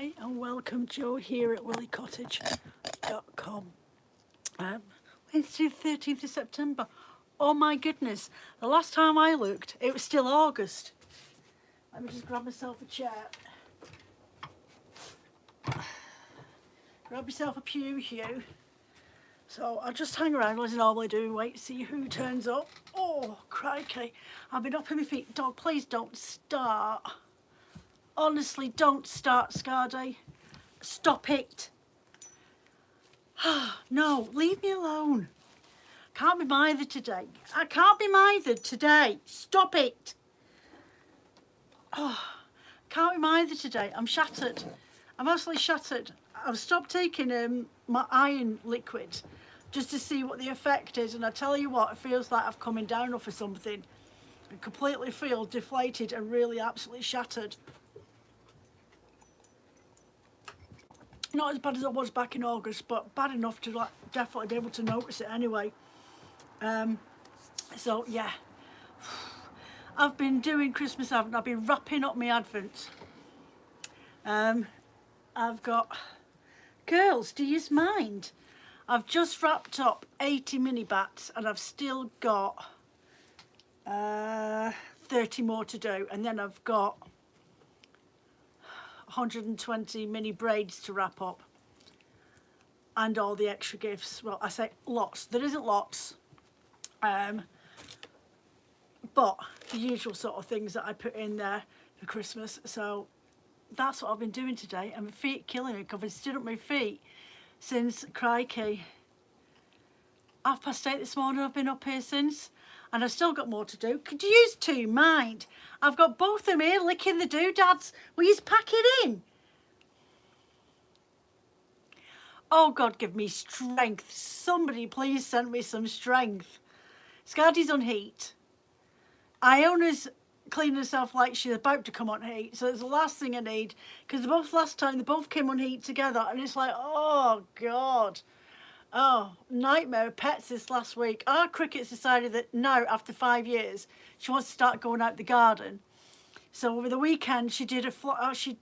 Hi and welcome, Joe here at williecottage.com. Wednesday the 13th of September. Oh my goodness, the last time I looked it was still August. Let me just grab myself a chair. Grab myself a pew. So I'll just hang around as I normally do, wait to see who turns up. Oh crikey, I've been up on my feet. Dog, please don't start. Honestly, don't start, Scardy. Stop it. No, leave me alone. Can't be mithered today. I can't be mithered today. Stop it. Oh, can't be mithered today. I'm shattered. I'm absolutely shattered. I've stopped taking my iron liquid just to see what the effect is, and I tell you what, it feels like I've coming down off of something. I completely feel deflated and really absolutely shattered. Not as bad as it was back in August, but bad enough to like definitely be able to notice it anyway. So yeah, I've been doing Christmas Advent. I've been wrapping up my Advent. I've got, girls, do you mind? I've just wrapped up 80 mini bats and I've still got 30 more to do, and then I've got 120 mini braids to wrap up and all the extra gifts. Well, I say lots, there isn't lots, but the usual sort of things that I put in there for Christmas. So that's what I've been doing today, and my feet killing me because I've been stood up my feet since, crikey, 8:30 this morning. I've been up here since, and I've still got more to do. Could you use two mind? I've got both of them here licking the doodads. Will you pack it in? Oh God, give me strength. Somebody please send me some strength. Scardy's on heat. Iona's cleaning herself like she's about to come on heat, so it's the last thing I need, because last time they both came on heat together, and it's like, oh God. Oh, nightmare pets this last week. Our Cricket's decided that now, after 5 years, she wants to start going out the garden. So over the weekend, she did she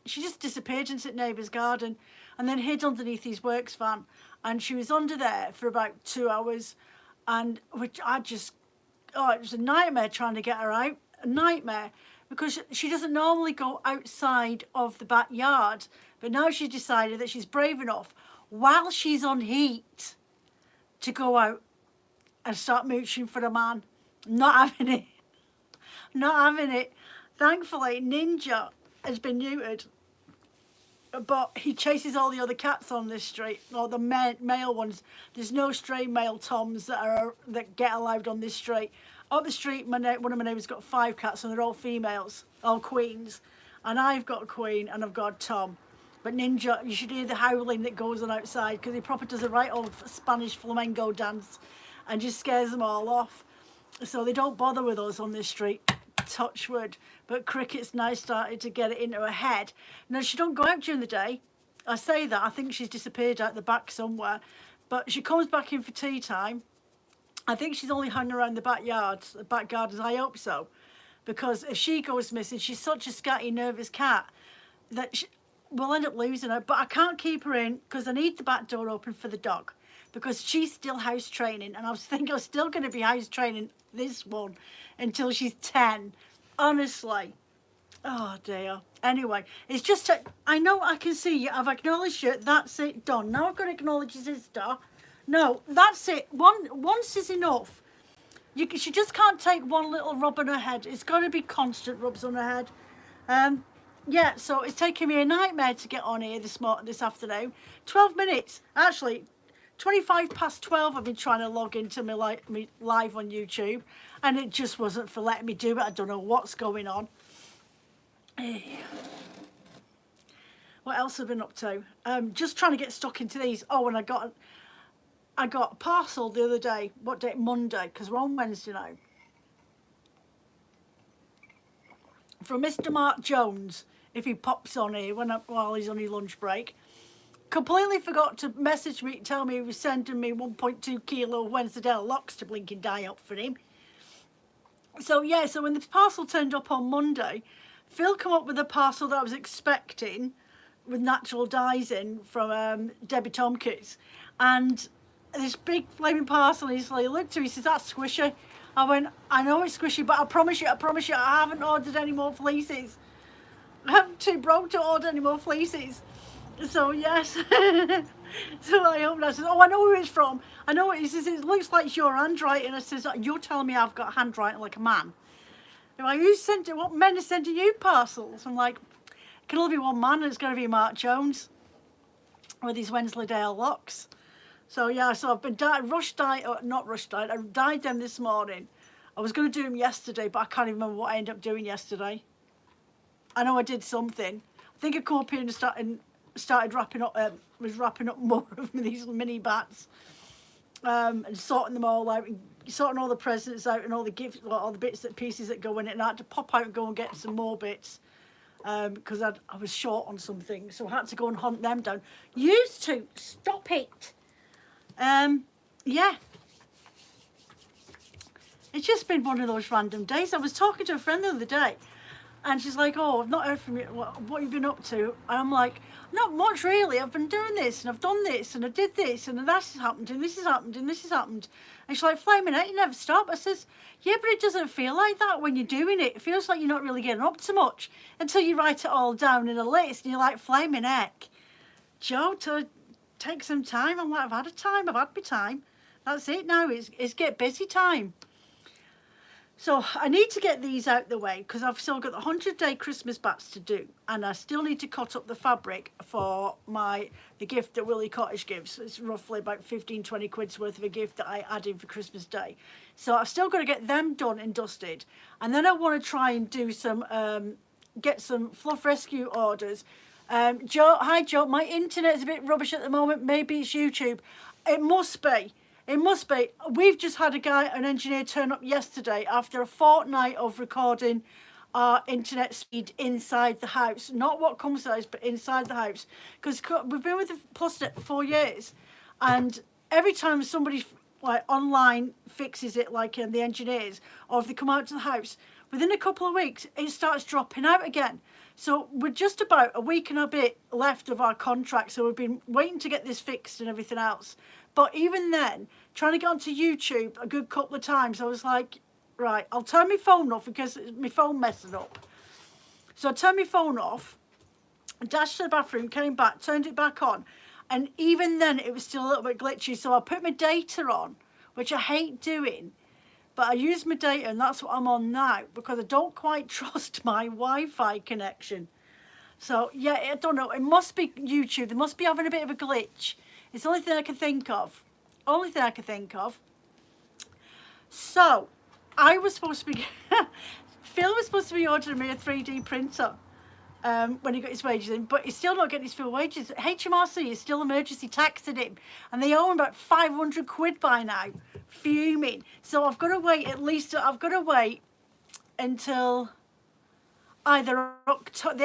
just disappeared into the neighbour's garden and then hid underneath his works van. And she was under there for about 2 hours, and which it was a nightmare trying to get her out. A nightmare, because she doesn't normally go outside of the backyard, but now she's decided that she's brave enough while she's on heat to go out and start mooching for a man. Not having it. Not having it. Thankfully, Ninja has been neutered, but he chases all the other cats on this street, or the male ones. There's no stray male toms that get allowed on this street. Up the street, one of my neighbours got 5 cats, and they're all females, all queens. And I've got a queen, and I've got a tom. But Ninja, you should hear the howling that goes on outside, because he probably does a right old Spanish flamenco dance and just scares them all off. So they don't bother with us on this street, touch wood. But Cricket's now started to get it into her head. Now, she don't go out during the day. I say that, I think she's disappeared out the back somewhere. But she comes back in for tea time. I think she's only hanging around the backyards, the back gardens. I hope so. Because if she goes missing, she's such a scatty, nervous cat that we'll end up losing her. But I can't keep her in because I need the back door open for the dog, because she's still house training, and I was thinking I'm still going to be house training this one until she's 10. Honestly. Oh dear. Anyway, it's just I know I can see you. I've acknowledged you. That's it. Done. Now I've got to acknowledge your sister. No, that's it. Once is enough. She just can't take one little rub on her head. It's got to be constant rubs on her head. Yeah, so it's taken me a nightmare to get on here this afternoon. 12 minutes. Actually, 12:25 I've been trying to log into my live on YouTube, and it just wasn't for letting me do it. I don't know what's going on. What else have I been up to? Just trying to get stuck into these. Oh, and I got a parcel the other day. What day? Monday, because we're on Wednesday now. From Mr. Mark Jones, if he pops on here while he's on his lunch break. Completely forgot to message me, tell me he was sending me 1.2 kilo Wensleydale locks to blinking dye up for him. So yeah, so when the parcel turned up on Monday, Phil come up with a parcel that I was expecting, with natural dyes in from Debbie Tompkins, and this big flaming parcel. He's like, looked at me, he says, that's squishy. I went, I know it's squishy, but I promise you, I haven't ordered any more fleeces. I'm too broke to order any more fleeces. So yes. So I opened it. I said, oh, I know who it's from. I know it. He says, it looks like it's your handwriting. I says, you're telling me I've got handwriting like a man. They're like, who sent it? What men are sending you parcels? I'm like, it can only be one man, and it's going to be Mark Jones with his Wensleydale locks. So yeah, so I've been not rush dyed. I dyed them this morning. I was going to do them yesterday, but I can't even remember what I ended up doing yesterday. I know I did something. I think I come up here and started wrapping up more of these mini bats, and sorting them all out, and sorting all the presents out, and all the gifts, all the pieces that go in it. And I had to pop out and go and get some more bits, because I was short on something, so I had to go and hunt them down. Used to stop it. Yeah. It's just been one of those random days. I was talking to a friend the other day, and she's like, oh, I've not heard from you. What have you been up to? And I'm like, not much really. I've been doing this, and I've done this, and I did this, and that has happened, and this has happened, and this has happened. And she's like, flaming it, you never stop. I says, yeah, but it doesn't feel like that when you're doing it. It feels like you're not really getting up to much until you write it all down in a list, and you're like, flaming heck. Joe, to take some time. I'm like, I've had my time. That's it now. It's get busy time. So I need to get these out the way, because I've still got the 100-day Christmas bats to do, and I still need to cut up the fabric for the gift that Willie Cottage gives. It's roughly about 15-20 quid's worth of a gift that I add in for Christmas Day. So I've still got to get them done and dusted, and then I want to try and do some get some fluff rescue orders. Joe, hi Joe, my internet's a bit rubbish at the moment. Maybe it's YouTube. It must be. It must be. We've just had an engineer turn up yesterday after a fortnight of recording our internet speed inside the house. Not what comes out, but inside the house. Because we've been with the PlusNet for 4 years, and every time somebody like online fixes it, like the engineers, or if they come out to the house, within a couple of weeks it starts dropping out again. So we're just about a week and a bit left of our contract, so we've been waiting to get this fixed and everything else. But even then, trying to get onto YouTube a good couple of times, I was like, right, I'll turn my phone off because my phone messing up. So I turned my phone off, dashed to the bathroom, came back, turned it back on, and even then it was still a little bit glitchy. So I put my data on, which I hate doing, but I used my data, and that's what I'm on now, because I don't quite trust my Wi-Fi connection. So yeah, I don't know, it must be YouTube. They must be having a bit of a glitch. It's the only thing I can think of. So, I was supposed to be... Phil was supposed to be ordering me a 3D printer when he got his wages in, but he's still not getting his full wages. HMRC is still emergency taxing him, and they owe him about 500 quid by now. Fuming. So I've got to wait until either the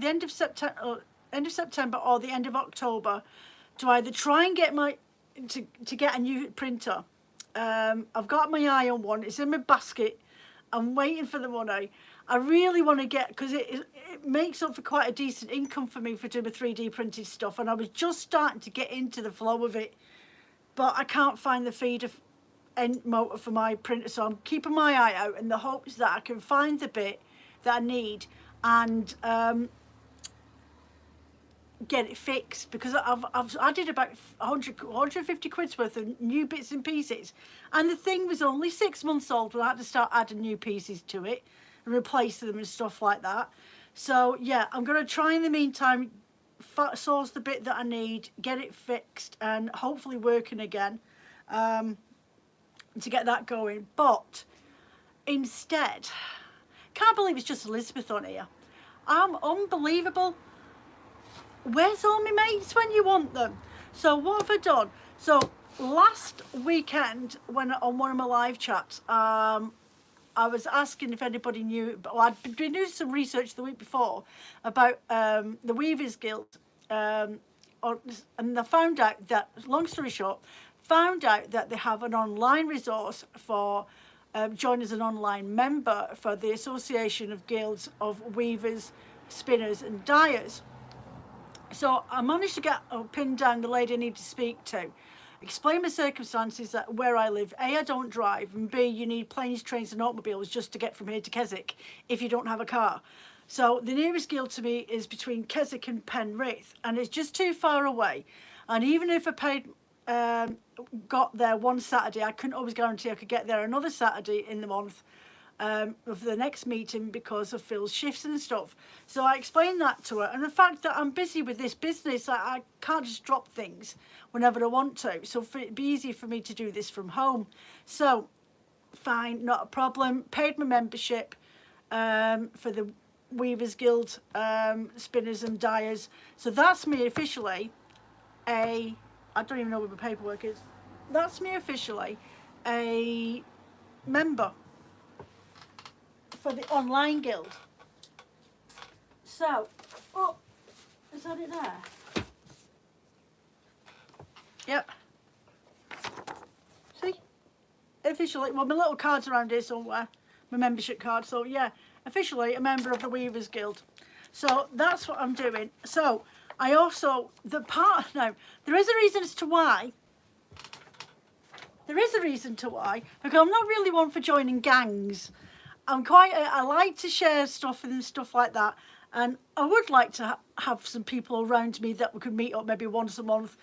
end of September or the end of October to either try and get to get a new printer. I've got my eye on one. It's in my basket. I'm waiting for the money. I really want to get, because it makes up for quite a decent income for me for doing the 3D printed stuff, and I was just starting to get into the flow of it, but I can't find the feeder end motor for my printer, so I'm keeping my eye out in the hopes that I can find the bit that I need and get it fixed, because I've added about 150 quid's worth of new bits and pieces, and the thing was only 6 months old when I had to start adding new pieces to it and replace them and stuff like that. So yeah, I'm going to try in the meantime source the bit that I need, get it fixed and hopefully working again, to get that going. But instead, can't believe it's just Elizabeth on here. I'm unbelievable. Where's all my mates when you want them? So what have I done? So last weekend, when on one of my live chats, I was asking if anybody knew. Well, I'd been doing some research the week before about the Weavers Guild, and I found out that, long story short, that they have an online resource for join as an online member for the Association of Guilds of Weavers, Spinners and Dyers. So I managed to get pinned down the lady I need to speak to, explain my circumstances that where I live. A, I don't drive, and B, you need planes, trains, and automobiles just to get from here to Keswick if you don't have a car. So the nearest guild to me is between Keswick and Penrith, and it's just too far away. And even if I paid, got there one Saturday, I couldn't always guarantee I could get there another Saturday in the month. Of the next meeting because of Phil's shifts and stuff. So I explained that to her, and the fact that I'm busy with this business, I can't just drop things whenever I want to. So it'd be easy for me to do this from home. So fine, not a problem. Paid my membership for the Weavers Guild, spinners and dyers. So that's me officially I don't even know where my paperwork is. That's me officially a member for the online guild. So, oh, is that it there? Yep. See? Officially, well, my little card's around here somewhere, my membership card. So yeah, officially a member of the Weavers Guild. So that's what I'm doing. So I also, now, there is a reason as to why. There is a reason to why, because I'm not really one for joining gangs. I like to share stuff and stuff like that, and I would like to have some people around me that we could meet up maybe once a month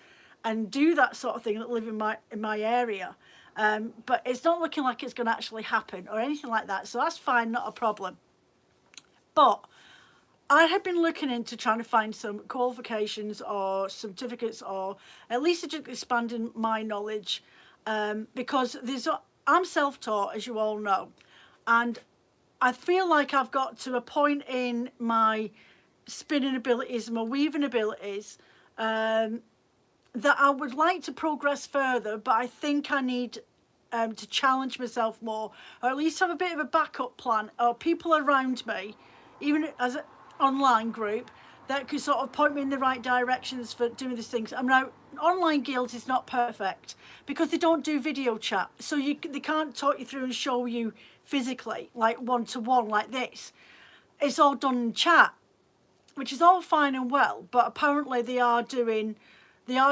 and do that sort of thing that live in my area. But it's not looking like it's going to actually happen or anything like that, so that's fine, not a problem. But I have been looking into trying to find some qualifications or certificates, or at least just expanding my knowledge, because I'm self-taught, as you all know, and I feel like I've got to a point in my spinning abilities and my weaving abilities that I would like to progress further, but I think I need to challenge myself more, or at least have a bit of a backup plan, or people around me, even as an online group, that could sort of point me in the right directions for doing these things. I mean, now, online guilds is not perfect because they don't do video chat, so they can't talk you through and show you physically, like one-to-one like this. It's all done in chat, which is all fine and well, but apparently they are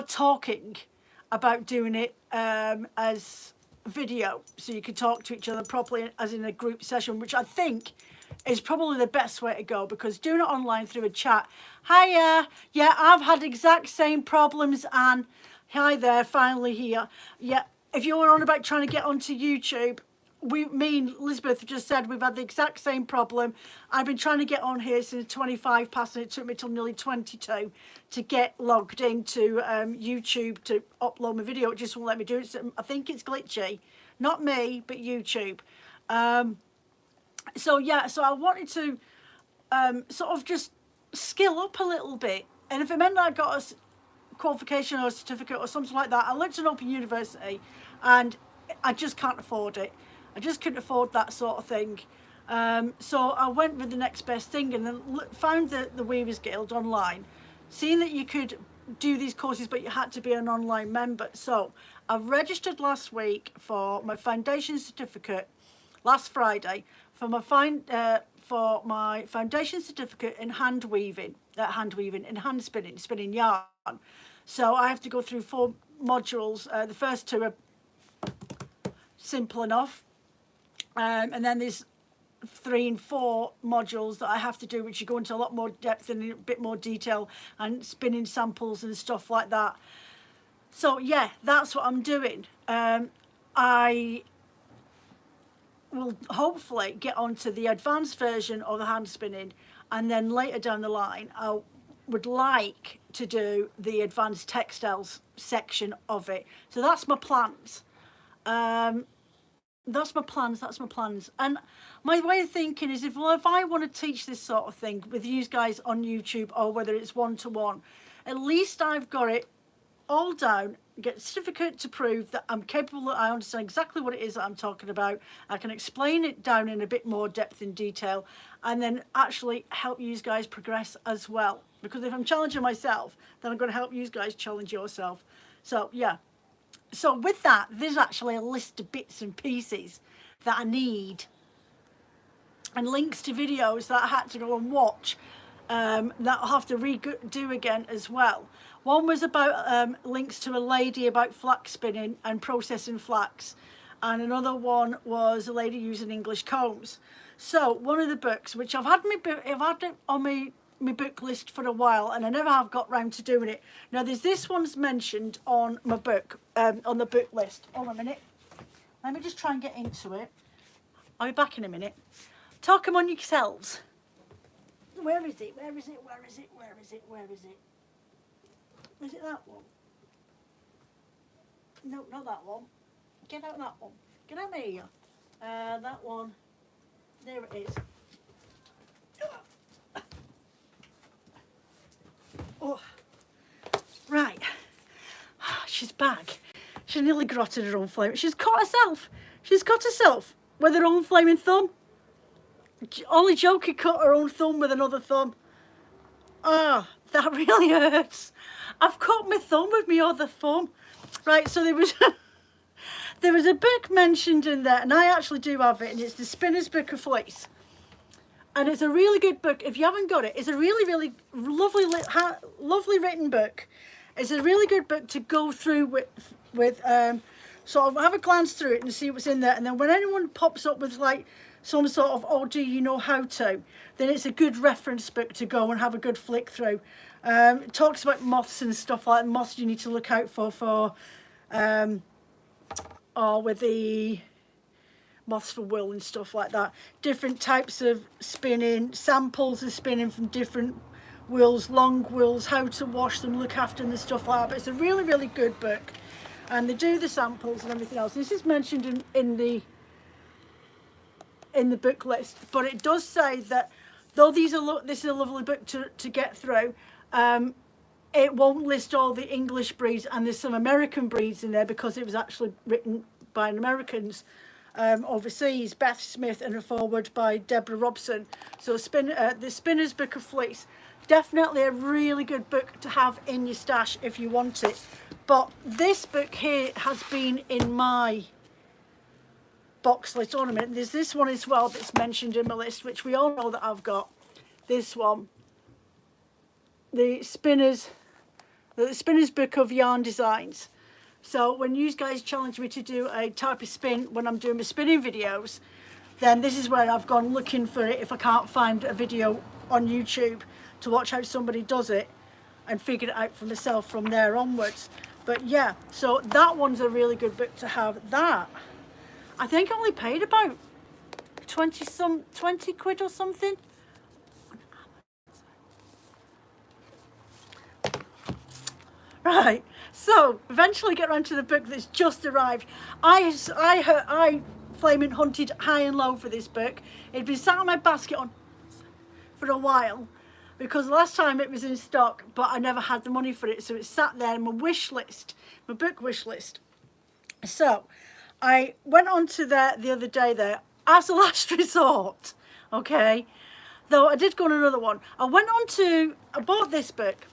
talking about doing it as video, so you can talk to each other properly as in a group session, which I think is probably the best way to go, because doing it online through a chat, hiya, yeah, I've had exact same problems, and hi there, finally here. Yeah, if you were on about trying to get onto YouTube, me and Elizabeth just said we've had the exact same problem. I've been trying to get on here since 25 past, and it took me till nearly 22 to get logged into YouTube to upload my video. It just won't let me do it. So I think it's glitchy. Not me, but YouTube. So yeah, so I wanted to sort of just skill up a little bit. And if it meant that I got a qualification or a certificate or something like that, I looked at Open University and I just can't afford it. I just couldn't afford that sort of thing. So I went with the next best thing, and then found the Weavers Guild online, seeing that you could do these courses but you had to be an online member. So I registered last week for my foundation certificate last Friday for my foundation certificate in hand spinning yarn. So I have to go through 4 modules. The first 2 are simple enough, and then there's 3 and 4 modules that I have to do, which you go into a lot more depth and a bit more detail, and spinning samples and stuff like that. So yeah, that's what I'm doing. I will hopefully get onto the advanced version of the hand spinning, and then later down the line I would like to do the advanced textiles section of it. So that's my plans. That's my plans. And my way of thinking is, if I want to teach this sort of thing with you guys on YouTube, or whether it's one-to-one, at least I've got it all down, get a certificate to prove that I'm capable, that I understand exactly what it is that I'm talking about. I can explain it down in a bit more depth and detail, and then actually help you guys progress as well. Because if I'm challenging myself, then I'm going to help you guys challenge yourself. So yeah. So with that, there's actually a list of bits and pieces that I need, and links to videos that I had to go and watch that I'll have to redo again as well. One was about links to a lady about flax spinning and processing flax, and another one was a lady using English combs. So one of the books, which I've had it on my book list for a while, and I never have got round to doing it. Now there's this one's mentioned on my book, on the book list. Hold on a minute. Let me just try and get into it. I'll be back in a minute. Talk among yourselves. Where is it? Where is it? Where is it? Where is it? Where is it? Is it that one? No, not that one. Get out that one. Get out here. That one. There it is. Oh. Right. She's back. She nearly grotted her own flame. She's caught herself. She's cut herself with her own flaming thumb. Only Jo could cut her own thumb with another thumb. Ah, that really hurts. I've cut my thumb with my other thumb. Right, so there was there was a book mentioned in there, and I actually do have it, and it's the Spinner's Book of Fleece. And it's a really good book. If you haven't got it, it's a really, really lovely written book. It's a really good book to go through with sort of have a glance through it and see what's in there. And then when anyone pops up with like some sort of, oh, do you know how to, then it's a good reference book to go and have a good flick through. It talks about moths and stuff like that. Moths you need to look out for or with the moths for wool and stuff like that. Different types of spinning, samples of spinning from different wools, long wools, how to wash them, look after them and stuff like that. But it's a really, really good book. And they do the samples and everything else. This is mentioned in the book list, but it does say that though this is a lovely book to get through, it won't list all the English breeds, and there's some American breeds in there because it was actually written by Americans overseas, Beth Smith, and a foreword by Deborah Robson. So the Spinner's Book of Fleece, definitely a really good book to have in your stash if you want it. But this book here has been in my box list ornament. There's this one as well that's mentioned in my list, which we all know that I've got. This one, the Spinner's Book of Yarn Designs. So when you guys challenge me to do a type of spin when I'm doing my spinning videos, then this is where I've gone looking for it if I can't find a video on YouTube to watch how somebody does it and figure it out for myself from there onwards. But yeah, so that one's a really good book to have. That I think I only paid about 20 quid or something. Right, so eventually get around to the book that's just arrived. I flaming hunted high and low for this book. It'd been sat on my basket for a while because last time it was in stock, but I never had the money for it, so it sat there in my wish list, my book wish list. So I went on to there the other day there as a last resort, okay? Though I did go on another one. I bought this book,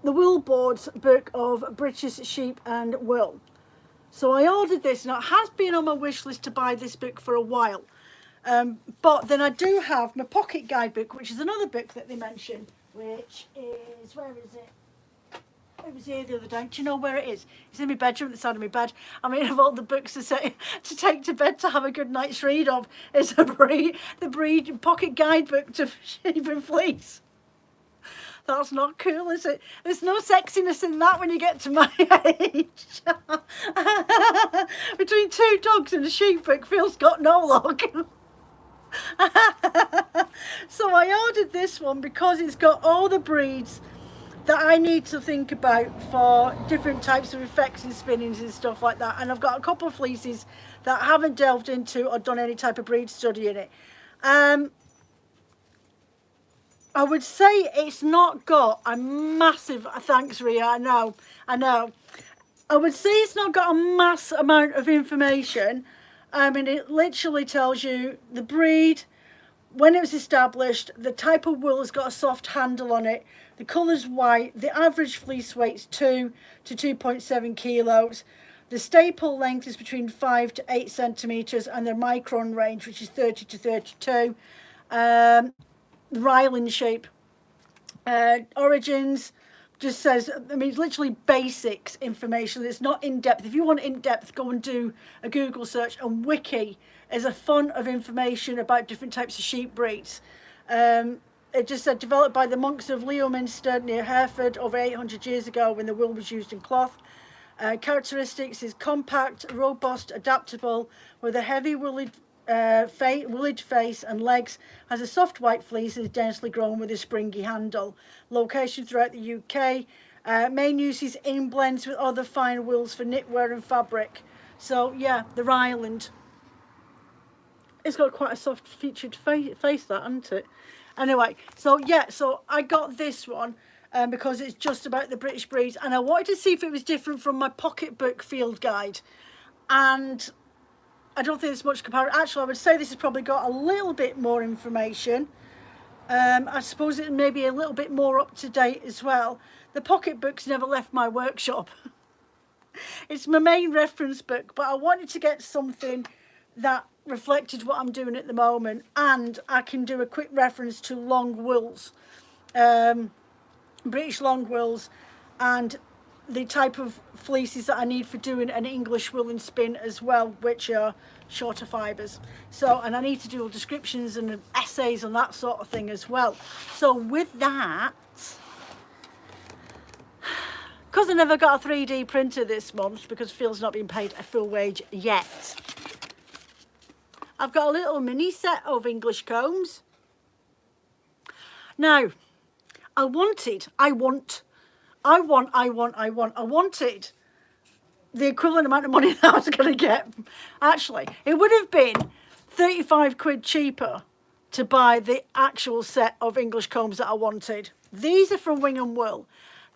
the Wool Board's Book of British Sheep and Wool. So I ordered this. Now it has been on my wish list to buy this book for a while. But then I do have my pocket guidebook, which is another book that they mention, which is, where is it? It was here the other day. Do you know where it is? It's in my bedroom, at the side of my bed. I mean, of all the books to take to bed to have a good night's read of, it's the breed pocket guidebook to sheep and fleece. That's not cool, is it? There's no sexiness in that when you get to my age. Between two dogs and a sheep book, Phil's got no luck. So I ordered this one because it's got all the breeds that I need to think about for different types of effects and spinnings and stuff like that. And I've got a couple of fleeces that I haven't delved into or done any type of breed study in it. I would say it's not got a massive, thanks Ria, I know. I would say it's not got a mass amount of information. I mean, it literally tells you the breed, when it was established, the type of wool has got a soft handle on it, the colour's white, the average fleece weight's 2 to 2.7 kilos, the staple length is between 5 to 8 centimetres, and the micron range, which is 30 to 32. Ryland shape. Origins just says, I mean, it's literally basics information. It's not in depth. If you want in depth, go and do a Google search. And Wiki is a font of information about different types of sheep breeds. It just said developed by the monks of Leominster near Hereford over 800 years ago when the wool was used in cloth. Characteristics is compact, robust, adaptable, with a heavy wooled face and legs, has a soft white fleece and is densely grown with a springy handle. Location throughout the UK. Main uses in blends with other fine wools for knitwear and fabric. So yeah, the Ryland. It's got quite a soft featured face that, hasn't it? Anyway, so yeah, so I got this one because it's just about the British breeds, and I wanted to see if it was different from my pocketbook field guide. And I don't think there's much comparison. Actually, I would say this has probably got a little bit more information. I suppose it may be a little bit more up to date as well. The pocketbook's never left my workshop. It's my main reference book, but I wanted to get something that reflected what I'm doing at the moment, and I can do a quick reference to long wools, British long wools, and the type of fleeces that I need for doing an English woolen spin as well, which are shorter fibres. So, and I need to do all descriptions and essays and that sort of thing as well. So with that, because I never got a 3D printer this month because Phil's not been paid a full wage yet, I've got a little mini set of English combs. Now, I wanted the equivalent amount of money that I was going to get. Actually, it would have been 35 quid cheaper to buy the actual set of English combs that I wanted. These are from Wing and Wool.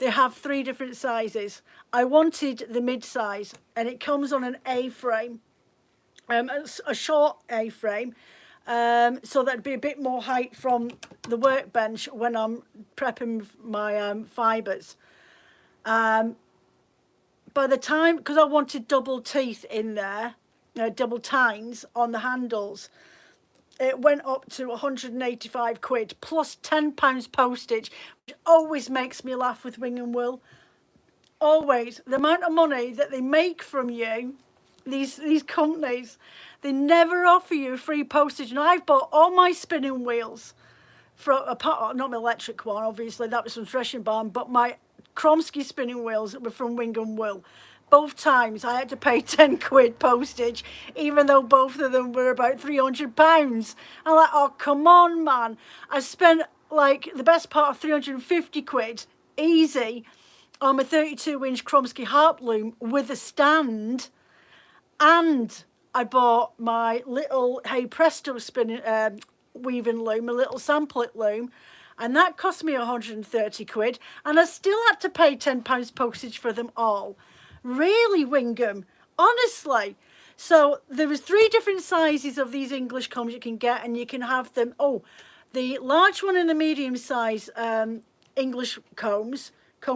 They have 3 different sizes. I wanted the mid-size, and it comes on an A-frame. A short A-frame, so that'd be a bit more height from the workbench when I'm prepping my fibres. By the time, because I wanted double teeth in there, double tines on the handles, it went up to 185 quid plus £10 postage, which always makes me laugh with Wing and Wool. Always. The amount of money that they make from you, these companies, they never offer you free postage. And I've bought all my spinning wheels from not my electric one, obviously that was from Threshing Barn, but my Kromsky spinning wheels were from Wing and Wool. Both times I had to pay 10 quid postage, even though both of them were about £300. I'm like, oh come on man, I spent like the best part of 350 quid easy on my 32-inch Kromsky harp loom with a stand. And I bought my little Hey Presto spinning weaving loom, a little samplet loom, and that cost me 130 quid, and I still had to pay £10 postage for them all. Really, Wingham? Honestly. So there was 3 different sizes of these English combs you can get, and you can have them. Oh, the large one and the medium size English comb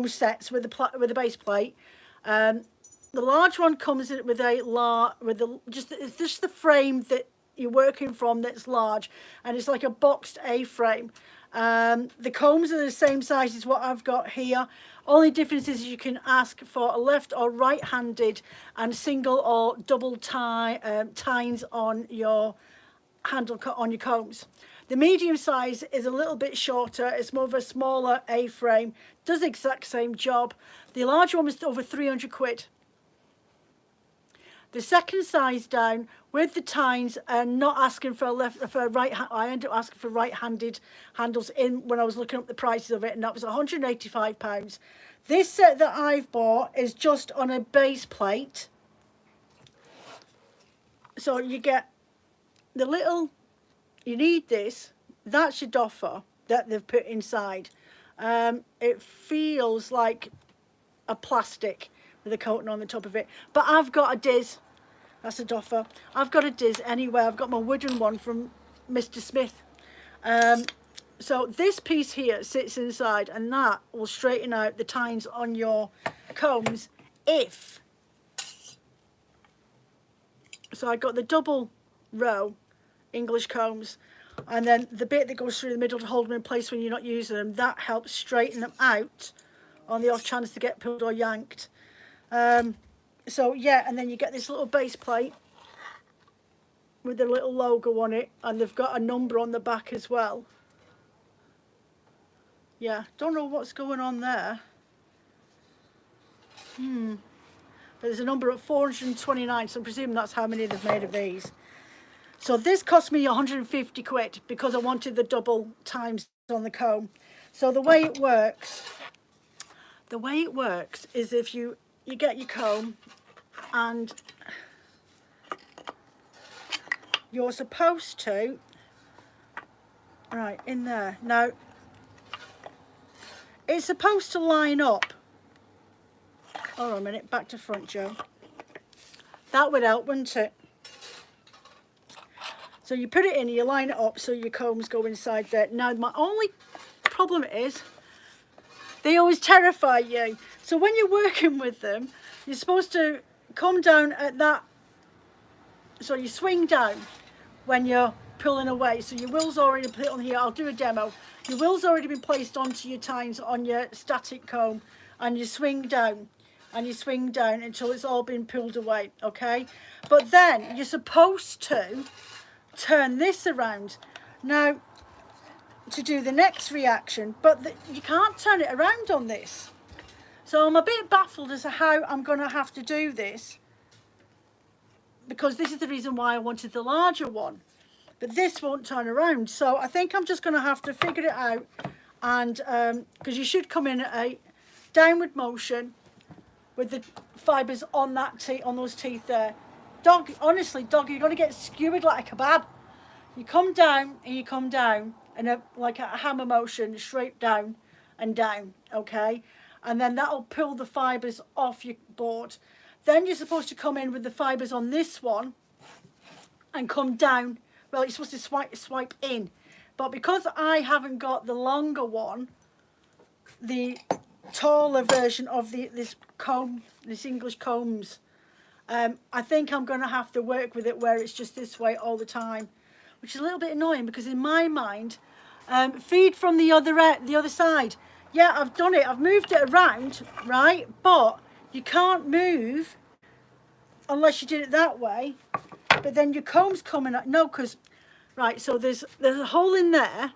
sets with the base plate. The large one comes in with it's just the frame that you're working from that's large, and it's like a boxed A-frame. The combs are the same size as what I've got here. Only difference is you can ask for a left or right-handed and single or double tines on your handle on your combs. The medium size is a little bit shorter. It's more of a smaller A-frame. Does the exact same job. The large one was over 300 quid. The second size down with the tines and not asking for right. I ended up asking for right-handed handles in when I was looking up the prices of it, and that was £185. This set that I've bought is just on a base plate. So you get the little, you need this, that's your doffer that they've put inside. It feels like a plastic with a coating on the top of it, but I've got a Diz. That's a doffer. I've got a Diz anyway. I've got my wooden one from Mr. Smith. So this piece here sits inside, and that will straighten out the tines on your combs if. So I got the double row English combs And then the bit that goes through the middle to hold them in place when you're not using them, that helps straighten them out on the off chance to get pulled or yanked. So yeah, and then you get this little base plate with a little logo on it, and they've got a number on the back as well. Yeah, don't know what's going on there. But there's a number at 429, so I presume that's how many they've made of these. So this cost me 150 quid because I wanted the double times on the comb. So the way it works is if you get your comb, and you're supposed to, right, in there. Now, it's supposed to line up. Hold on a minute, back to front, Joe. That would help, wouldn't it? So you put it in, you line it up so your combs go inside there. Now, my only problem is they always terrify you. So when you're working with them, you're supposed to come down at that, so you swing down when you're pulling away. So your will's already put on here. I'll do a demo. Your will's already been placed onto your tines on your static comb, and you swing down and you swing down until it's all been pulled away, okay? But then you're supposed to turn this around now to do the next reaction, but you can't turn it around on this. So I'm a bit baffled as to how I'm going to have to do this, because this is the reason why I wanted the larger one, but this won't turn around. So I think I'm just going to have to figure it out, and because you should come in at a downward motion with the fibres on that on those teeth there. Dog, honestly, dog, you're going to get skewered like a kebab. You come down and you come down in like a hammer motion, straight down and down, okay? And then that'll pull the fibres off your board. Then you're supposed to come in with the fibres on this one and come down. Well, you're supposed to swipe in. But because I haven't got the longer one, the taller version of this comb, this English combs, I think I'm going to have to work with it where it's just this way all the time, which is a little bit annoying because in my mind, feed from the other side. Yeah, I've done it. I've moved it around, right? But you can't move unless you did it that way. But then your comb's coming up. No, because, right, so there's a hole in there,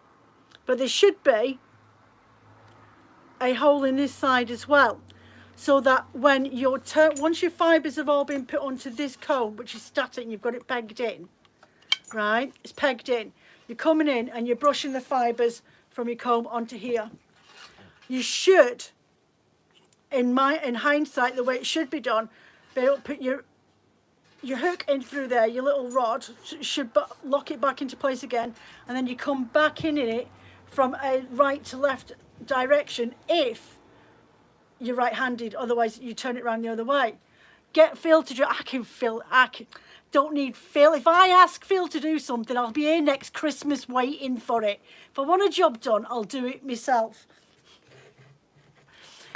but there should be a hole in this side as well. So that when once your fibres have all been put onto this comb, which is static, and you've got it pegged in, right? It's pegged in. You're coming in and you're brushing the fibres from your comb onto here. You should, in hindsight, the way it should be done, be able to put your hook in through there, your little rod, should lock it back into place again, and then you come back in it from a right to left direction if you're right-handed. Otherwise, you turn it around the other way. Get Phil to do it. I don't need Phil. If I ask Phil to do something, I'll be here next Christmas waiting for it. If I want a job done, I'll do it myself.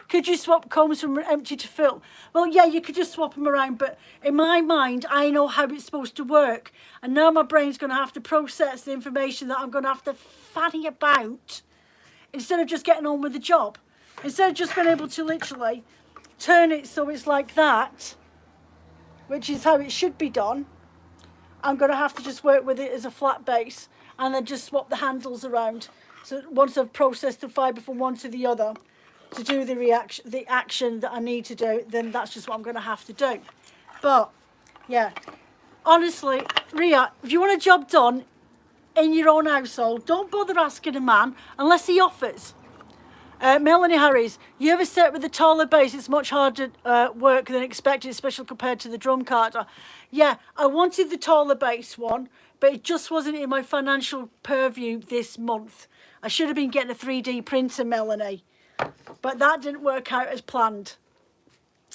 Could you swap combs from empty to full? Well, yeah, you could just swap them around, but in my mind, I know how it's supposed to work. And now my brain's going to have to process the information that I'm going to have to fanny about instead of just getting on with the job. Instead of just being able to literally turn it so it's like that, which is how it should be done, I'm going to have to just work with it as a flat base and then just swap the handles around. So once I've processed the fibre from one to the other, to do the action that I need to do, then that's just what I'm going to have to do. But yeah, honestly, Ria, if you want a job done in your own household, don't bother asking a man unless he offers. Melanie Harris, you ever set with the taller base? It's much harder work than expected, especially compared to the drum carder. Yeah, I wanted the taller base one, but it just wasn't in my financial purview this month. I should have been getting a 3D printer, Melanie. But that didn't work out as planned.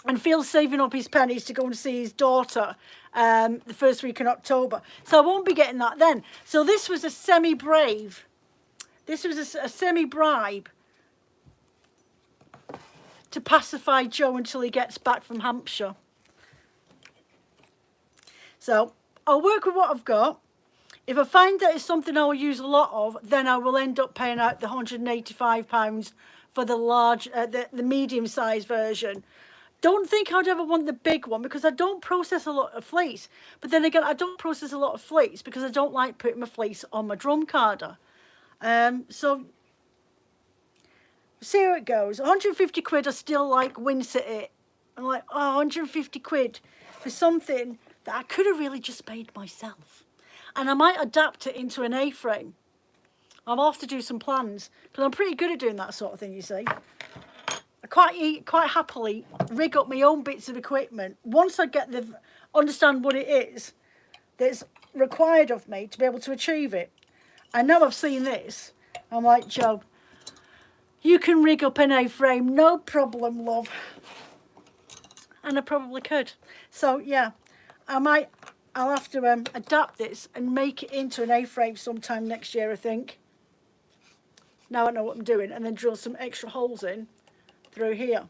And Phil's saving up his pennies to go and see his daughter the first week in October. So I won't be getting that then. So this was a semi-brave. This was a semi-bribe to pacify Joe until he gets back from Hampshire. So I'll work with what I've got. If I find that it's something I will use a lot of, then I will end up paying out the £185 for the large, the medium-sized version. Don't think I'd ever want the big one because I don't process a lot of fleece. But then again, I don't process a lot of fleece because I don't like putting my fleece on my drum carder. So see how it goes. 150 quid, I still like wince at it. I'm like, oh, 150 quid for something that I could have really just made myself. And I might adapt it into an A-frame. I'll have to do some plans because I'm pretty good at doing that sort of thing, you see. I quite happily rig up my own bits of equipment once I get understand what it is that's required of me to be able to achieve it. And now I've seen this, I'm like, Joe, you can rig up an A-frame, no problem, love. And I probably could. So yeah, I'll have to adapt this and make it into an A-frame sometime next year, I think. Now I know what I'm doing, and then drill some extra holes in through here.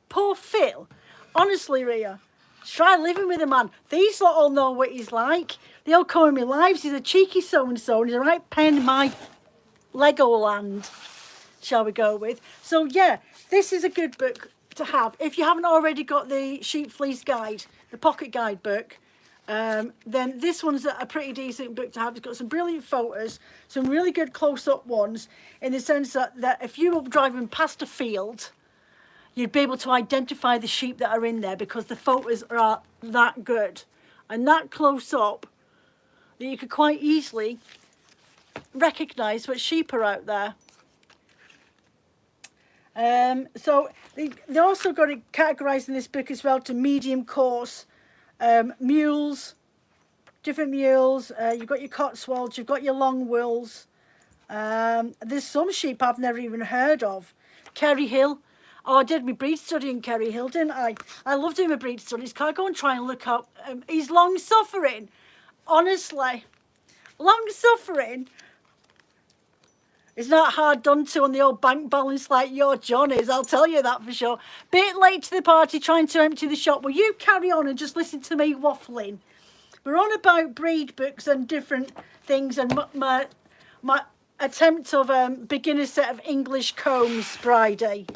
Poor Phil. Honestly, Ria, try living with a man. These lot all know what he's like. They all call him lives. He's a cheeky so-and-so, and he's a right pain in my Legoland, shall we go with. So yeah, this is a good book to have. If you haven't already got the Sheep Fleece Guide, the pocket guide book, then this one's a pretty decent book to have. It's got some brilliant photos, some really good close-up ones, in the sense that if you were driving past a field, you'd be able to identify the sheep that are in there because the photos are that good and that close-up that you could quite easily recognise what sheep are out there. So they also got it categorised in this book as well to medium coarse mules, different mules. You've got your Cotswolds, you've got your long wools. There's some sheep I've never even heard of. Kerry Hill. Oh, I did my breed study in Kerry Hill, didn't I? I love doing my breed studies. Can I go and try and look up? He's long suffering. Honestly, long suffering. It's not hard done to on the old bank balance like your John is, I'll tell you that for sure. Bit late to the party, trying to empty the shop. Will you carry on and just listen to me waffling? We're on about breed books and different things, and my attempt of beginner set of English combs Friday.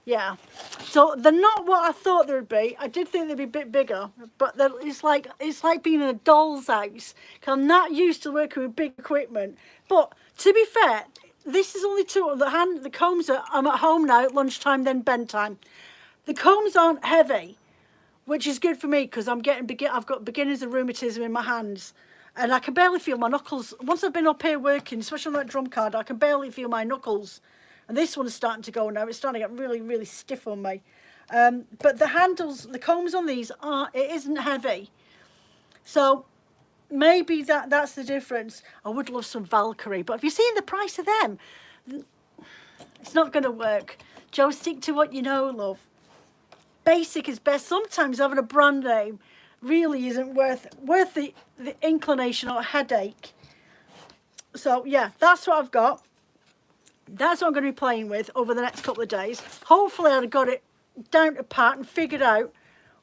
Yeah, so they're not what I thought they would be. I did think they'd be a bit bigger, but it's like being in a doll's house. I'm not used to working with big equipment. But to be fair, this is only two. The combs I'm at home now at lunchtime, then bedtime. The combs aren't heavy, which is good for me because I've got beginners of rheumatism in my hands, and I can barely feel my knuckles. Once I've been up here working, especially on that drum card, I can barely feel my knuckles. And this one's starting to go now. It's starting to get really, really stiff on me. But the handles, the combs on these it isn't heavy. So maybe that's the difference. I would love some Valkyrie, but have you seen the price of them? It's not going to work. Joe, stick to what you know, love. Basic is best. Sometimes having a brand name really isn't worth the inclination or headache. So yeah, that's what I've got. That's what I'm going to be playing with over the next couple of days. Hopefully I've got it down to pat and figured out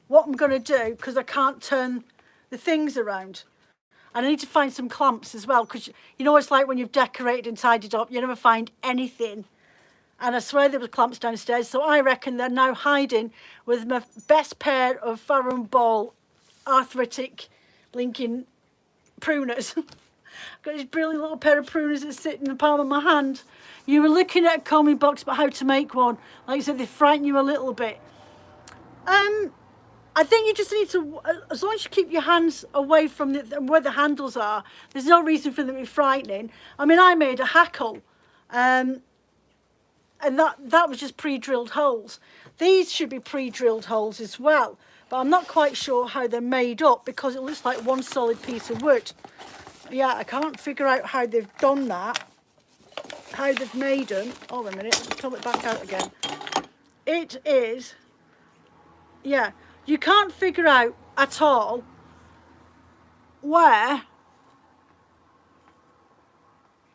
what I'm going to do, because I can't turn the things around. And I need to find some clamps as well, because you know it's like when you've decorated and tidied up, you never find anything. And I swear there were clamps downstairs, so I reckon they're now hiding with my best pair of Farrow & Ball arthritic blinking pruners. Got this brilliant little pair of pruners that sit in the palm of my hand. You were looking at a combing box about how to make one. Like I said, they frighten you a little bit. I think you just need to, as long as you keep your hands away from where the handles are, there's no reason for them to be frightening. I mean, I made a hackle, and that was just pre-drilled holes. These should be pre-drilled holes as well, but I'm not quite sure how they're made up because it looks like one solid piece of wood. Yeah, I can't figure out how they've done that, how they've made them. Hold on a minute, let's pull it back out again. It is, yeah, you can't figure out at all where,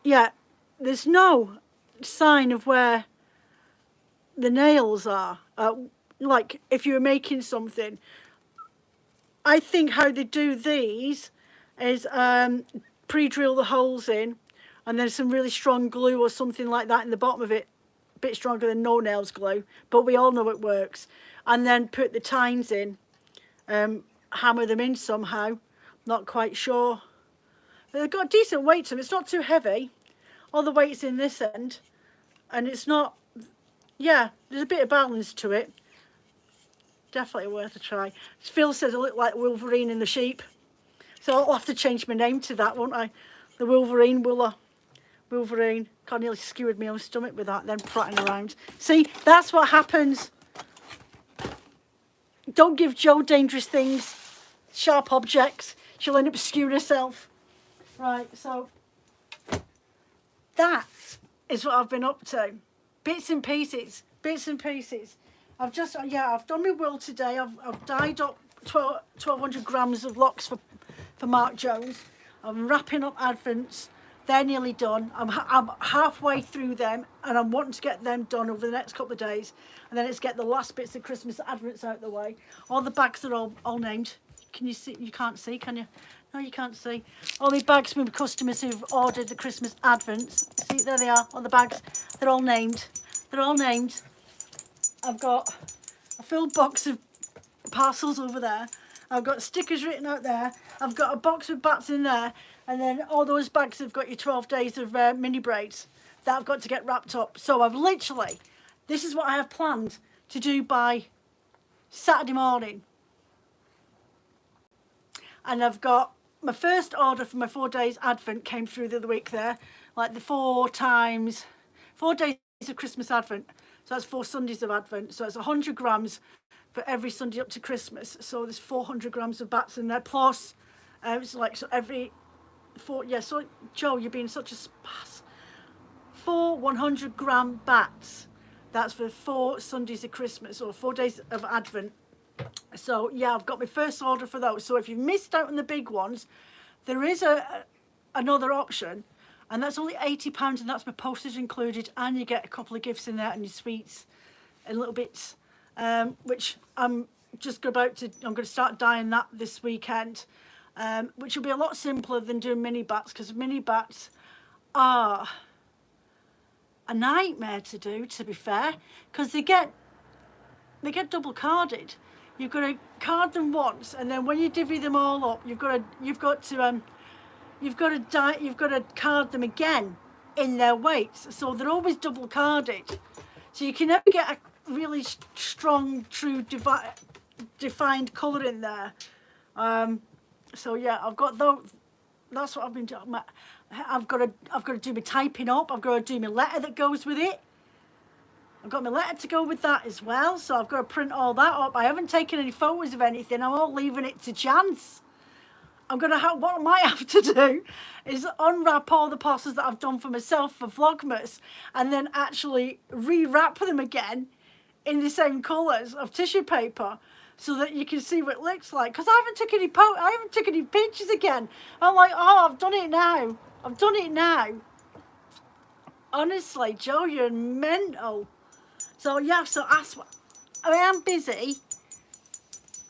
yeah, there's no sign of where the nails are. Like if you were making something, I think how they do these is pre-drill the holes in, and then some really strong glue or something like that in the bottom of it, a bit stronger than no nails glue, but we all know it works. And then put the tines in, hammer them in somehow, not quite sure. But they've got a decent weight to them, it's not too heavy. All the weight's in this end, and it's not, yeah, there's a bit of balance to it. Definitely worth a try. Phil says I look like Wolverine in The Sheep, so I'll have to change my name to that, won't I? The Wolverine, Wolverine. God, nearly skewered my own stomach with that, then prattling around. See, that's what happens. Don't give Jo dangerous things, sharp objects. She'll end up skewing herself. Right, so that is what I've been up to. Bits and pieces, bits and pieces. I've just, yeah, I've done my will today. I've dyed up 1,200 grams of locks for Mark Jones. I'm wrapping up Advents. They're nearly done. I'm halfway through them, and I'm wanting to get them done over the next couple of days. And then it's get the last bits of Christmas Advents out the way. All the bags are all named. Can you see? You can't see, can you? No, you can't see. All the bags from customers who've ordered the Christmas Advents. See, there they are, all the bags. They're all named. They're all named. I've got a full box of parcels over there. I've got stickers written out there. I've got a box with bats in there. And then all those bags have got your 12 days of mini braids that I've got to get wrapped up. So I've literally, this is what I have planned to do by Saturday morning. And I've got my first order for my 4 days Advent came through the other week there. Like the 4 days of Christmas Advent. So that's 4 Sundays of Advent. So it's 100 grams for every Sunday up to Christmas. So there's 400 grams of bats in there. Plus, it's like so every 4, yeah, so Jo, you're being such a spaz. 4 100-gram bats. That's for 4 Sundays of Christmas or 4 days of Advent. So yeah, I've got my first order for those. So if you've missed out on the big ones, there is another option, and that's only £80, and that's my postage included, and you get a couple of gifts in there and your sweets and little bits, which I'm going to start dyeing that this weekend, which will be a lot simpler than doing mini bats, because mini bats are a nightmare to do, to be fair, because they get double carded. You've got to card them once, and then when you divvy them all up, you've got to card them again in their weights. So they're always double carded. So you can never get a really strong, true, defined colour in there. So yeah, I've got those. That's what I've been doing. I've got to do my typing up. I've got to do my letter that goes with it. I've got my letter to go with that as well, so I've got to print all that up. I haven't taken any photos of anything. I'm all leaving it to chance. What I might have to do is unwrap all the parcels that I've done for myself for Vlogmas, and then actually rewrap them again in the same colours of tissue paper, so that you can see what it looks like. Because I haven't took any pictures again. I'm like, oh, I've done it now. I've done it now. Honestly, Jo, you're mental. So yeah, I am busy.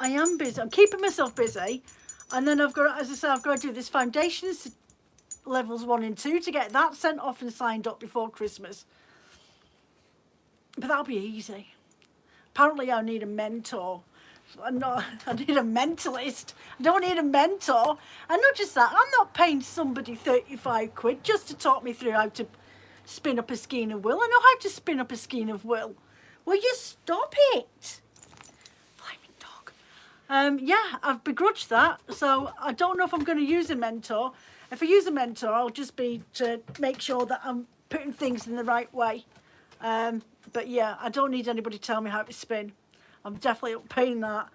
I'm keeping myself busy, and then I've got, as I say, I've got to do this foundations levels 1 and 2 to get that sent off and signed up before Christmas. But that'll be easy. Apparently, I need a mentor. I need a mentalist. I don't need a mentor. And not just that, I'm not paying somebody 35 quid just to talk me through how to spin up a skein of wool. I know how to spin up a skein of wool. Will you stop it? Flaming dog. Yeah, I've begrudged that. So I don't know if I'm going to use a mentor. If I use a mentor, I'll just be to make sure that I'm putting things in the right way. But yeah, I don't need anybody to tell me how to spin. I'm definitely not paying that.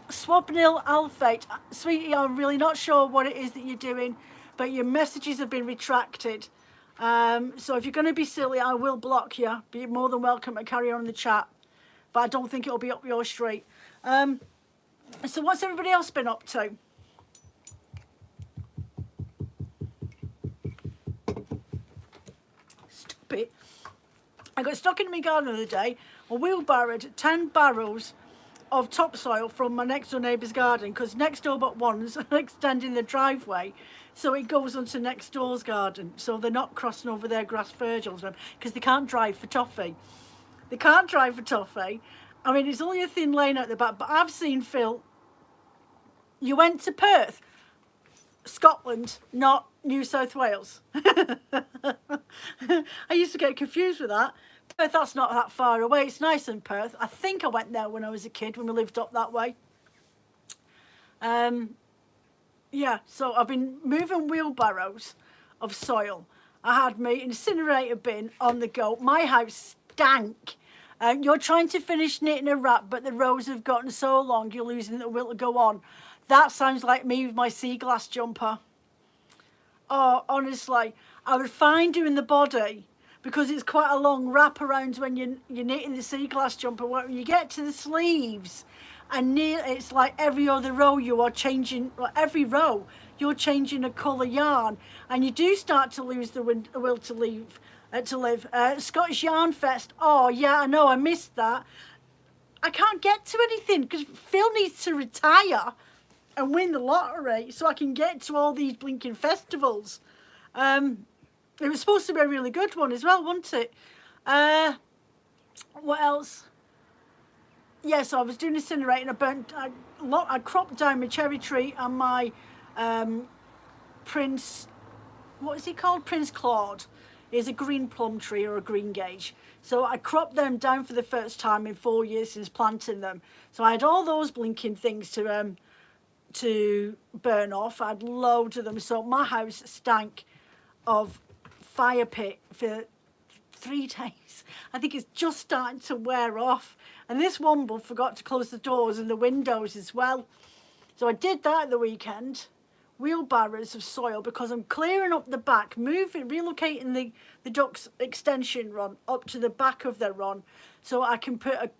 Swabnil Alfate, sweetie, I'm really not sure what it is that you're doing, but your messages have been retracted. So if you're going to be silly, I will block you. But you're more than welcome to carry on in the chat. But I don't think it'll be up your street. So what's everybody else been up to? Stop it. I got stuck in my garden the other day. I wheelbarrowed 10 barrels of topsoil from my next door neighbour's garden, because next door but one's extending the driveway, so it goes onto next door's garden, so they're not crossing over their grass vergels, because they can't drive for toffee. They can't drive for toffee. I mean, it's only a thin lane out the back, but I've seen, Phil, you went to Perth, Scotland, not New South Wales. I used to get confused with that. Perth, that's not that far away. It's nice in Perth. I think I went there when I was a kid, when we lived up that way. Yeah, so I've been moving wheelbarrows of soil. I had my incinerator bin on the go. My house stank. You're trying to finish knitting a wrap, but the rows have gotten so long you're losing the will to go on. That sounds like me with my sea glass jumper. Oh, honestly, I was fine doing the body because it's quite a long wrap around when you're knitting the sea glass jumper. When you get to the sleeves, and it's like every other row you are changing, well, every row you're changing a colour yarn, and you do start to lose the will to live. Scottish Yarn Fest. Oh yeah, I know, I missed that. I can't get to anything because Phil needs to retire and win the lottery so I can get to all these blinking festivals. It was supposed to be a really good one as well, wasn't it? What else? Yeah, so I was doing incinerating. I cropped down my cherry tree and my Prince, what is he called? Prince Claude. Is a green plum tree or a green gage. So I cropped them down for the first time in 4 years since planting them. So I had all those blinking things to burn off. I had loads of them. So my house stank of fire pit for 3 days. I think it's just starting to wear off. And this womble forgot to close the doors and the windows as well. So I did that at the weekend. Wheelbarrows of soil, because I'm clearing up the back, relocating the duck's extension run up to the back of their run, so I can put a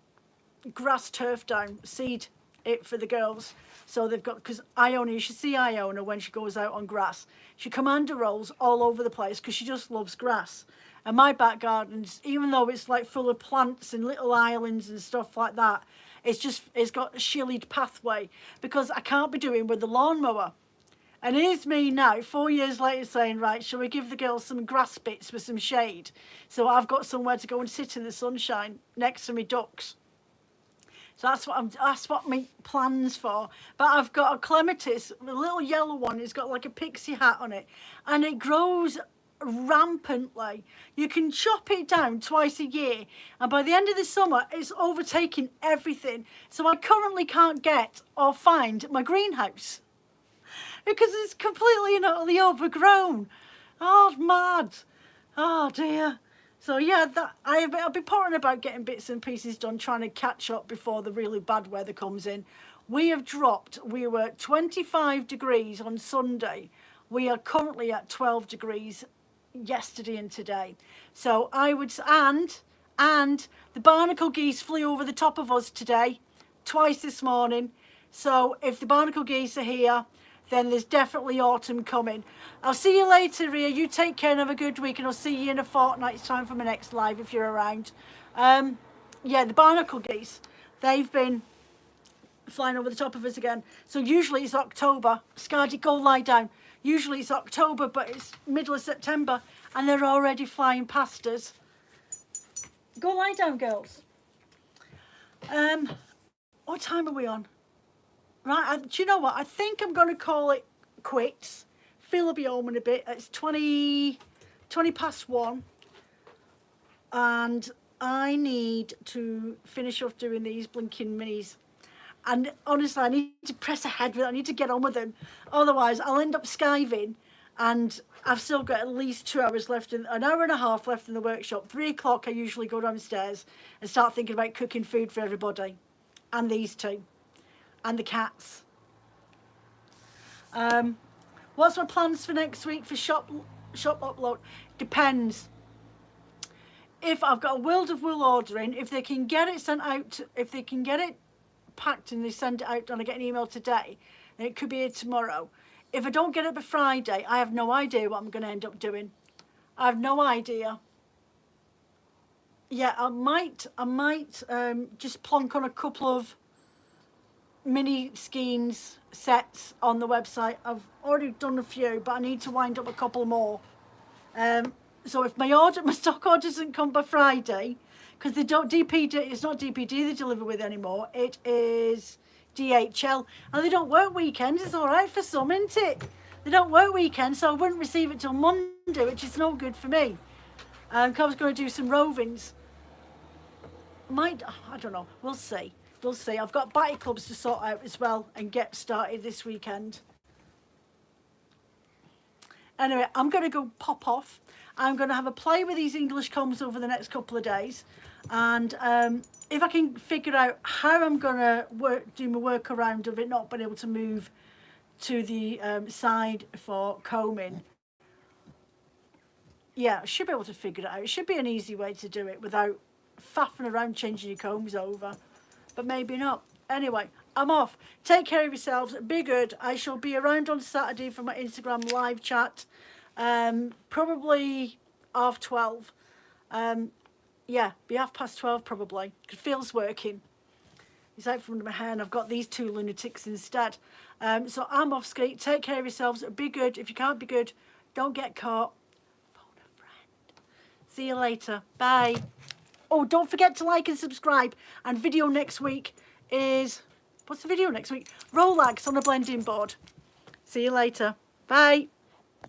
grass turf down, seed it for the girls. So they've got, because Iona, you should see Iona when she goes out on grass. She commando rolls all over the place because she just loves grass. And my back gardens, even though it's like full of plants and little islands and stuff like that, it's got a shielded pathway because I can't be doing with the lawnmower. And here's me now, 4 years later, saying, right, shall we give the girls some grass bits with some shade? So I've got somewhere to go and sit in the sunshine next to me ducks. So that's what my plan's for. But I've got a clematis, a little yellow one. It's got like a pixie hat on it, and it grows rampantly. You can chop it down twice a year, and by the end of the summer, it's overtaking everything. So I currently can't get or find my greenhouse, because it's completely and utterly overgrown. Oh, mad. Oh, dear. So, yeah, I've been pottering about getting bits and pieces done, trying to catch up before the really bad weather comes in. We were 25 degrees on Sunday. We are currently at 12 degrees yesterday and today. So, and the barnacle geese flew over the top of us today, twice this morning. So, if the barnacle geese are here, then there's definitely autumn coming. I'll see you later, Ria. You take care and have a good week, and I'll see you in a fortnight's time for my next live if you're around. Yeah, the barnacle geese, they've been flying over the top of us again. So usually it's October. Scardy, go lie down. Usually it's October, but it's middle of September, and they're already flying past us. Go lie down, girls. What time are we on? Right, do you know what? I think I'm going to call it quits. Phil will be home in a bit. It's 20 past 1. And I need to finish off doing these blinking minis. And honestly, I need to press ahead with it. I need to get on with them. Otherwise, I'll end up skiving. And I've still got at least 2 hours left, an hour and a half left in the workshop. 3 o'clock, I usually go downstairs and start thinking about cooking food for everybody. And these two. And the cats. What's my plans for next week for shop upload? Depends. If I've got a World of Wool ordering, if they can get it sent out, if they can get it packed and they send it out and I get an email today, then it could be here tomorrow. If I don't get it by Friday, I have no idea what I'm going to end up doing. I have no idea. Yeah, I might just plonk on a couple of mini skeins sets on the website. I've already done a few, but I need to wind up a couple more. So if my stock order doesn't come by Friday, because they don't it's not DPD they deliver with anymore. It is DHL, and they don't work weekends. It's all right for some, isn't it? They don't work weekends, so I wouldn't receive it till Monday, which is no good for me. I was going to do some rovings. I don't know. We'll see. We'll see. I've got batty clubs to sort out as well and get started this weekend. Anyway, I'm going to go pop off. I'm going to have a play with these English combs over the next couple of days. And if I can figure out how I'm going to do my workaround of it not being able to move to the side for combing, yeah, I should be able to figure it out. It should be an easy way to do it without faffing around changing your combs over. But maybe not. Anyway, I'm off. Take care of yourselves. Be good. I shall be around on Saturday for my Instagram live chat. Probably 12:30. Yeah, be 12:30 probably. It feels working. It's out from under my hair and I've got these two lunatics instead. So I'm off ski. Take care of yourselves. Be good. If you can't be good, don't get caught. Phone a friend. See you later. Bye. Oh, don't forget to like and subscribe. And video next week is... What's the video next week? Rolex on a blending board. See you later. Bye.